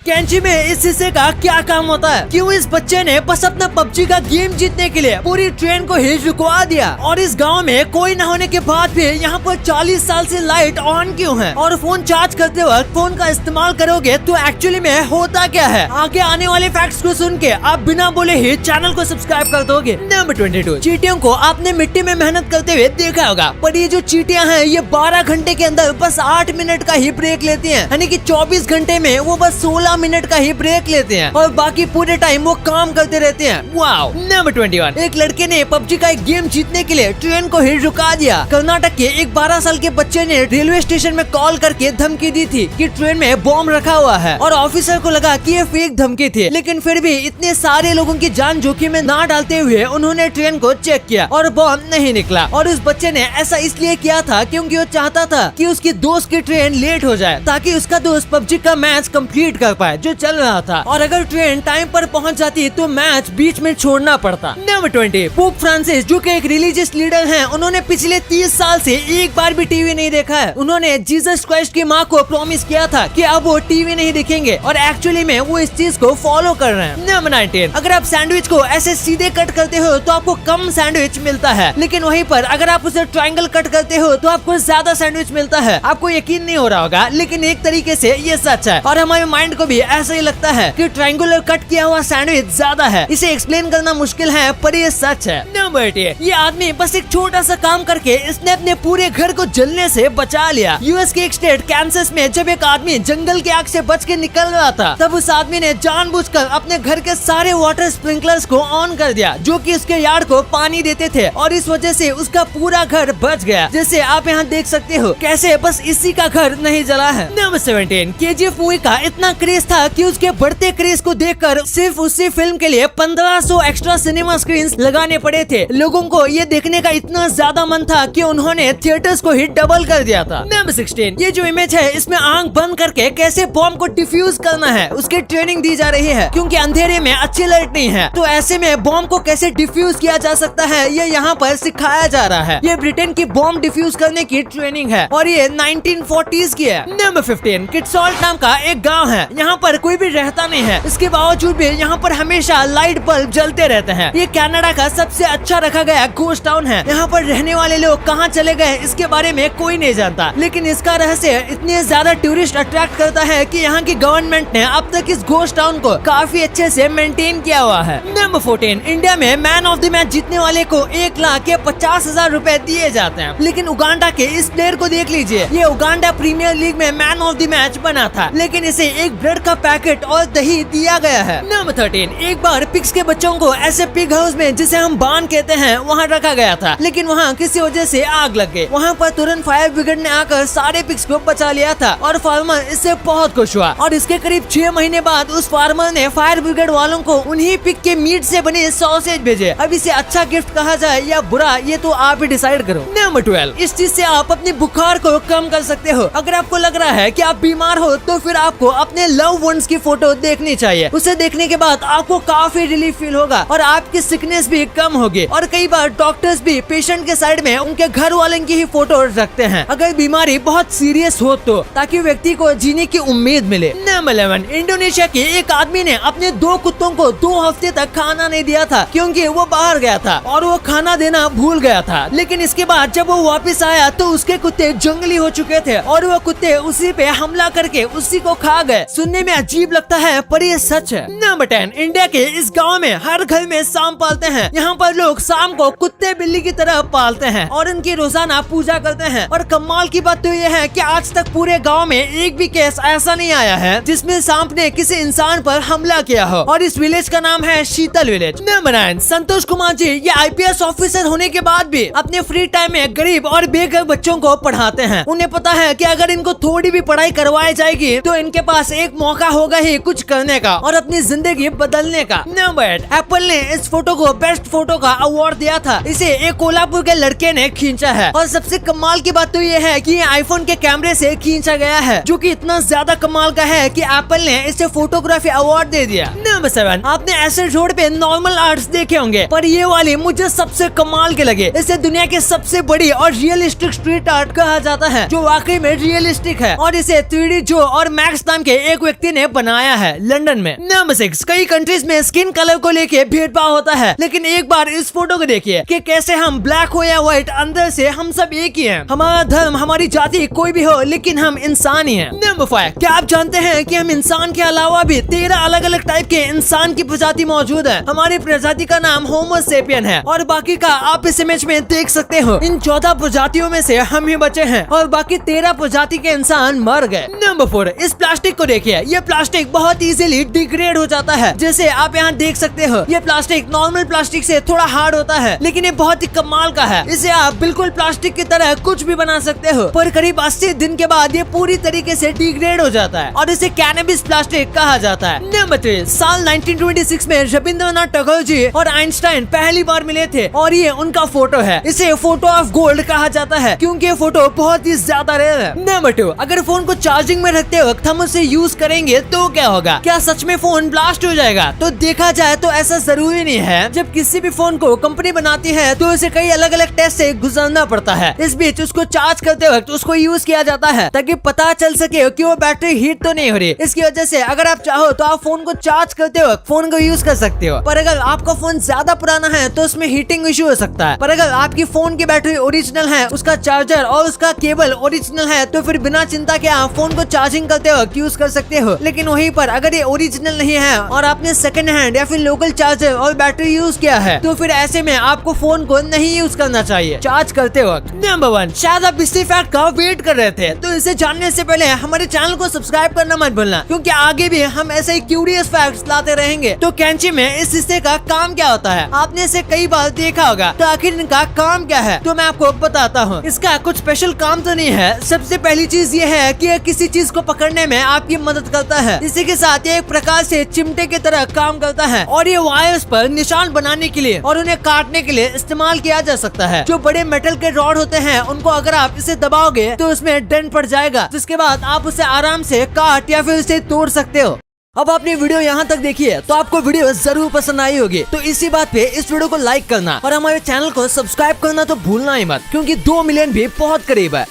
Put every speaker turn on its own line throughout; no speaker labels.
कैंची में इस हिस्से का क्या काम होता है? क्यों इस बच्चे ने बस अपना पबजी का गेम जीतने के लिए पूरी ट्रेन को ही रुकवा दिया? और इस गांव में कोई न होने के बाद भी यहाँ पर 40 साल से लाइट ऑन क्यों है? और फोन चार्ज करते वक्त फोन का इस्तेमाल करोगे तो एक्चुअली में होता क्या है? आगे आने वाले फैक्ट्स को सुन के आप बिना बोले ही चैनल को सब्सक्राइब कर दोगे। नंबर 22, चींटियों को आपने मिट्टी में मेहनत करते हुए देखा होगा, पर ये जो चींटियां हैं ये 12 घंटे के अंदर बस 8 मिनट का ही ब्रेक लेती हैं, यानी कि 24 घंटे में वो बस 16 मिनट का ही ब्रेक लेते हैं और बाकी पूरे टाइम वो काम करते रहते हैं। वाओ। नंबर 21, एक लड़के ने पबजी का एक गेम जीतने के लिए ट्रेन को ही रुका दिया। कर्नाटक के एक 12 साल के बच्चे ने रेलवे स्टेशन में कॉल करके धमकी दी थी कि ट्रेन में बॉम्ब रखा हुआ है और ऑफिसर को लगा कि ये फेक धमकी थी, लेकिन फिर भी इतने सारे लोगों की जान जोखिम में ना डालते हुए उन्होंने ट्रेन को चेक किया और बॉम्ब नहीं निकला। और उस बच्चे ने ऐसा इसलिए किया था क्योंकि वो चाहता था कि उसकी दोस्त की ट्रेन लेट हो जाए ताकि उसका दोस्त पबजी का मैच कंप्लीट कर पाए जो चल रहा था, और अगर ट्रेन टाइम पर पहुंच जाती तो मैच बीच में छोड़ना पड़ता। नंबर 20, पोप फ्रांसिस जो कि एक रिलीजियस लीडर हैं, उन्होंने पिछले 30 साल से एक बार भी टीवी नहीं देखा है। उन्होंने जीसस क्राइस्ट की माँ को प्रॉमिस किया था कि अब वो टीवी नहीं देखेंगे और एक्चुअली में वो इस चीज को फॉलो कर रहे हैं। नंबर 19, अगर आप सैंडविच को ऐसे सीधे कट करते हो तो आपको कम सैंडविच मिलता है, लेकिन वहीं पर अगर आप उसे ट्रायंगल कट करते हो तो आपको ज्यादा सैंडविच मिलता है। आपको यकीन नहीं हो रहा होगा, लेकिन एक तरीके से ये सच है और हमारे माइंड को भी ऐसा ही लगता है कि ट्रायंगुलर कट किया हुआ सैंडविच ज्यादा है। इसे एक्सप्लेन करना मुश्किल है पर ये सच है। नंबर 8, ये आदमी बस एक छोटा सा काम करके इसने अपने पूरे घर को जलने से बचा लिया। यूएस के एक स्टेट कैंसस में जब एक आदमी जंगल की आग से बच के निकल रहा था, तब उस आदमी ने जानबूझकर अपने घर के सारे वाटर स्प्रिंकलर्स को ऑन कर दिया जो कि उसके यार्ड को पानी देते थे, और इस वजह से उसका पूरा घर बच गया। जैसे आप यहाँ देख सकते हो कैसे बस इसी का घर नहीं जला है। नंबर 17, केजीएफ मूवी का इतना क्रेज था कि उसके बढ़ते क्रेज को देखकर सिर्फ उसी फिल्म के लिए 1500 एक्स्ट्रा सिनेमा स्क्रीन्स लगाने पड़े थे। लोगों को ये देखने का इतना ज्यादा मन था कि उन्होंने थिएटर्स को ही डबल कर दिया था। नंबर 16, ये जो इमेज है इसमें आंख बंद करके कैसे बॉम्ब को डिफ्यूज करना है उसकी ट्रेनिंग दी जा रही है, क्योंकि अंधेरे में अच्छी लाइट नहीं है, तो ऐसे में बॉम्ब को कैसे डिफ्यूज किया जा सकता है ये यहाँ पर सिखाया जा रहा है। ये ब्रिटेन की बॉम्ब डिफ्यूज करने की ट्रेनिंग है और ये 1940s की है। नंबर 15, किटसॉल्ट नाम का एक गाँव है, यहाँ पर कोई भी रहता नहीं है, इसके बावजूद भी यहाँ पर हमेशा लाइट बल्ब जलते रहते हैं। ये कनाडा का सबसे अच्छा रखा गया घोस्ट टाउन है। यहाँ पर रहने वाले लोग कहाँ चले गए इसके बारे में कोई नहीं जानता, लेकिन इसका रहस्य इतने ज्यादा टूरिस्ट अट्रैक्ट करता है कि यहाँ की गवर्नमेंट ने अब तक इस घोस्ट टाउन को काफी अच्छे से मेंटेन किया हुआ है। नंबर 14, इंडिया में मैन ऑफ द मैच जीतने वाले को 1,50,000 रुपए दिए जाते हैं, लेकिन उगांडा के इस प्लेयर को देख लीजिए, ये उगांडा प्रीमियर लीग में मैन ऑफ द मैच बना था, लेकिन इसे एक ब्रेड का पैकेट और दही दिया गया है। नंबर 13, एक बार पिग्स के बच्चों को ऐसे पिग हाउस में जिसे हम बान कहते हैं वहाँ रखा गया था, लेकिन वहाँ किसी वजह से आग लग गई। वहाँ पर तुरंत फायर ब्रिगेड ने आकर सारे पिग्स को बचा लिया था और फार्मर इससे बहुत खुश हुआ, और इसके करीब 6 महीने बाद उस फार्मर ने फायर ब्रिगेड वालों को उन्हीं पिग के मीट से बने सॉसेज भेजे। अब इसे अच्छा गिफ्ट कहा जाए या बुरा ये तो आप ही डिसाइड करो। नंबर 12, इस चीज से आप अपने बुखार को कम कर सकते हो। अगर आपको लग रहा है कि आप बीमार हो तो फिर आपको अपने लव वंस की फोटो देखनी चाहिए। उसे देखने के बाद आपको काफी रिलीफ फील होगा और आपकी सिकनेस भी कम होगी। और कई बार डॉक्टर्स भी पेशेंट के साइड में उनके घर वालों की ही फोटो रखते हैं अगर बीमारी बहुत सीरियस हो तो, ताकि व्यक्ति को जीने की उम्मीद मिले। नंबर 11, इंडोनेशिया के एक आदमी ने अपने 2 कुत्तों को 2 हफ्ते तक खाना नहीं दिया था क्योंकि वो बाहर गया था और वो खाना देना भूल गया था, लेकिन इसके बाद जब वो वापस आया तो उसके कुत्ते जंगली हो चुके थे और वो कुत्ते उसी पे हमला करके उसी को खा गए। सुनने में अजीब लगता है पर ये सच है। नंबर 10, इंडिया के इस गांव में हर घर में सांप पालते हैं। यहाँ पर लोग सांप को कुत्ते बिल्ली की तरह पालते हैं और इनकी रोजाना पूजा करते हैं। और कमाल की बात तो ये है कि आज तक पूरे गांव में एक भी केस ऐसा नहीं आया है जिसमें सांप ने किसी इंसान पर हमला किया हो, और इस विलेज का नाम है शीतल विलेज। नंबर 9, संतोष कुमार जी ये IPS ऑफिसर होने के बाद भी अपने फ्री टाइम में गरीब और बेघर बच्चों को पढ़ाते हैं। उन्हें पता है कि अगर इनको थोड़ी भी पढ़ाई करवाई जाएगी तो इनके पास एक मौका होगा ही कुछ करने का और अपनी जिंदगी बदलने का। नंबर 8, एप्पल ने इस फोटो को बेस्ट फोटो का अवार्ड दिया था, इसे एक कोल्हापुर के लड़के ने खींचा है। और सबसे कमाल की बात तो ये है कि ये आईफोन के कैमरे से खींचा गया है, जो कि इतना ज्यादा कमाल का है कि एप्पल ने इसे फोटोग्राफी अवार्ड दे दिया। नंबर 7, आपने ऐसे रोड पे नॉर्मल आर्ट्स देखे होंगे, पर ये वाली मुझे सबसे कमाल के लगे। इसे दुनिया की सबसे बड़ी और रियलिस्टिक स्ट्रीट आर्ट कहा जाता है, जो वाकई में रियलिस्टिक है। और इसे 3D जो और मैक्स नाम के एक व्यक्ति ने बनाया है लंदन में। नंबर 6, कई कंट्रीज में स्किन कलर को लेके भेदभाव होता है, लेकिन एक बार इस फोटो को देखिए कि कैसे हम ब्लैक हो या व्हाइट, अंदर से हम सब एक ही हैं। हमारा धर्म, हमारी जाति कोई भी हो, लेकिन हम इंसान ही हैं। नंबर 5, क्या आप जानते हैं कि हम इंसान के अलावा भी 13 अलग अलग टाइप के इंसान की प्रजाति मौजूद है। हमारी प्रजाति का नाम होमो सेपियन है और बाकी का आप इस इमेज में देख सकते हो। इन 14 प्रजातियों में से हम ही बचे हैं और बाकी 13 प्रजाति के इंसान मर गए। नंबर 4, इस प्लास्टिक को देखिए। ये प्लास्टिक बहुत इजीली डिग्रेड हो जाता है, जैसे आप यहाँ देख सकते हो। ये प्लास्टिक नॉर्मल प्लास्टिक से थोड़ा हार्ड होता है, लेकिन ये बहुत ही कमाल का है। इसे आप बिल्कुल प्लास्टिक की तरह कुछ भी बना सकते हो, पर करीब 80 दिन के बाद ये पूरी तरीके से डिग्रेड हो जाता है और इसे कैनबिस प्लास्टिक कहा जाता है। नंबर 3, साल 1926 में रविंद्रनाथ टैगोर जी और आइंस्टाइन पहली बार मिले थे और ये उनका फोटो है। इसे फोटो ऑफ गोल्ड कहा जाता है, क्योंकि ये फोटो बहुत ही ज्यादा रेयर है। नंबर 2, अगर फोन को चार्जिंग में रखते वक्त हम उसे यूज करेंगे तो क्या होगा? क्या सच में फोन ब्लास्ट हो जाएगा? तो देखा जाए तो ऐसा जरूरी नहीं है। जब किसी भी फोन को कंपनी बनाती है तो उसे कई अलग अलग टेस्ट से गुजरना पड़ता है। इस बीच उसको चार्ज करते वक्त उसको यूज किया जाता है ताकि पता चल सके कि वो बैटरी हीट तो नहीं हो रही। इसकी वजह से अगर आप चाहो तो आप फोन को चार्ज करते वक्त फोन को यूज कर सकते हो, पर अगर आपका फोन ज्यादा पुराना है तो उसमें हीटिंग इश्यू हो सकता है। पर अगर आपकी फोन की बैटरी ओरिजिनल है, उसका चार्जर और उसका केबल ओरिजिनल है, तो फिर बिना चिंता के आप फोन को चार्जिंग करते वक्त यूज कर सकते हो। लेकिन वहीं पर अगर ये ओरिजिनल नहीं है और आपने सेकंड हैंड या फिर लोकल चार्जर और बैटरी यूज किया है, तो फिर ऐसे में आपको फोन को नहीं यूज करना चाहिए चार्ज करते वक्त। नंबर 1, शायद आप इसी फैक्ट का वेट कर रहे थे, तो इसे जानने से पहले हमारे चैनल को सब्सक्राइब करना मत भूलना, क्योंकि आगे भी हम ऐसे ही क्यूरियस फैक्ट्स लाते रहेंगे। तो कैंची में इस हिस्से का काम क्या होता है? आपने इसे कई बार देखा होगा, तो आखिर इनका काम क्या है? तो मैं आपको बताता हूँ। इसका कुछ स्पेशल काम तो नहीं है। सबसे पहली चीज ये है कि किसी चीज को पकड़ने में आपकी मदद करता है। इसी के साथ ये एक प्रकार से चिमटे की तरह काम करता है और ये वायर्स पर निशान बनाने के लिए और उन्हें काटने के लिए इस्तेमाल किया जा सकता है। जो बड़े मेटल के रॉड होते हैं, उनको अगर आप इसे दबाओगे तो उसमें डेंट पड़ जाएगा, जिसके बाद आप उसे आराम से काट या फिर उसे तोड़ सकते हो। अब आपने वीडियो यहाँ तक देखी है तो आपको वीडियो जरूर पसंद आई होगी। तो इसी बात पे इस वीडियो को लाइक करना और हमारे चैनल को सब्सक्राइब करना तो भूलना ही मत, क्योंकि 2 मिलियन भी बहुत करीब है।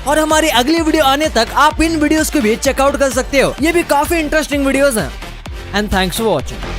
और हमारी अगली वीडियो आने तक आप इन वीडियोस को भी चेकआउट कर सकते हो। ये भी काफी इंटरेस्टिंग वीडियोस हैं। And thanks for watching.